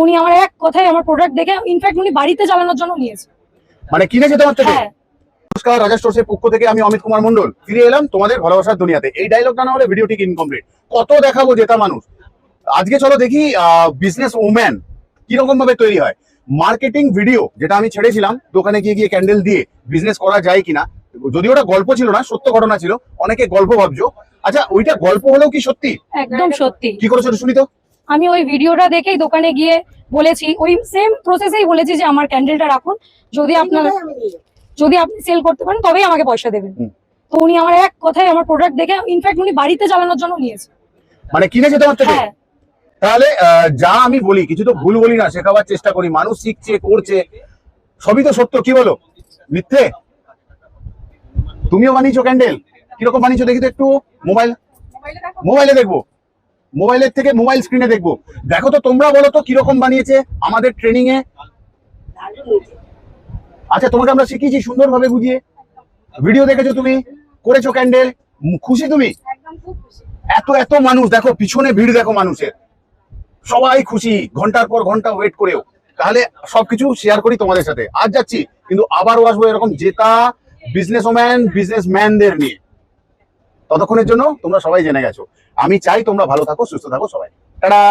উনি আমার এক কথায় আমার প্রোডাক্ট দেখে ইনফ্যাক্ট উনি বাড়িতে চালানোর জন্য নিয়েছে। মানে কিনেছে তোমার থেকে? হ্যাঁ। নমস্কার, রাজা স্টোর্সের পক্ষ থেকে আমি অমিত কুমার মন্ডল ফিরে এলাম তোমাদের ভালোবাসার দুনিয়াতে। এই ডায়লগটা না হলে ভিডিও ঠিক ইনকমপ্লিট। কত দেখাবো জেতা মানুষ। আজকে চলো দেখি বিজনেস ওম্যান কিরকম ভাবে তৈরি হয়। মার্কেটিং ভিডিও যেটা আমি ছেড়েছিলাম, দোকানে গিয়ে গিয়ে ক্যান্ডেল দিয়ে বিজনেস করা যায় কিনা, যদি ওটা গল্প ছিল না, সত্য ঘটনা ছিল। অনেকে গল্প ভাবছো, আচ্ছা ওইটা গল্প হলেও কি সত্যি? একদম সত্যি। কি করেছো শুনি তো। আমি ওই ভিডিওটা দেখেই দোকানে গিয়ে বলেছি, ওই সেম প্রসেসেই বলেছি যে আমার ক্যান্ডেলটা রাখুন, যদি আপনি সেল করতে পারেন তবেই আমাকে পয়সা দেবেন। তো উনি আমার এক কথায় আমার প্রোডাক্ট দেখে ইনফ্যাক্ট উনি বাড়িতে চালানোর জন্য নিয়েছে। মানে কিনেছে তোমার থেকে? হ্যাঁ। তাহলে যা আমি বলি কিছু তো ভুল বলি না, শেখাবার চেষ্টা করি। মানুষ শিখছে, করছে, সবই তো সত্য। কি বলো, মিথ্যে? তুমিও বানিয়েছো ক্যান্ডেল, কিরকম বানিয়েছো দেখি তো একটু। মোবাইলে দেখবো, মোবাইলের থেকে মোবাইল স্ক্রিনে দেখবো। দেখো তো তোমরা, বলো তো কিরকম বানিয়েছে আমাদের ট্রেনিং এ। আচ্ছা, তোমাকে আমরা শিখিয়েছি সুন্দরভাবে বুঝিয়ে। ভিডিও দেখেছো তুমি, করেছো ক্যান্ডেল, খুশি তুমি? এত এত মানুষ দেখো, পিছনে ভিড় দেখো মানুষের, সবাই খুশি, ঘন্টার পর ঘন্টা ওয়েট করেও। তাহলে সবকিছু শেয়ার করি তোমাদের সাথে। আজ যাচ্ছি, কিন্তু আবারও আসবো এরকম জেতা বিজনেসম্যান বিজনেসম্যানদের নিয়ে। ততক্ষণের জন্য তোমরা সবাই জেনে গেছো। আমি চাই তোমরা ভালো থাকো, সুস্থ থাকো সবাই। টাটা।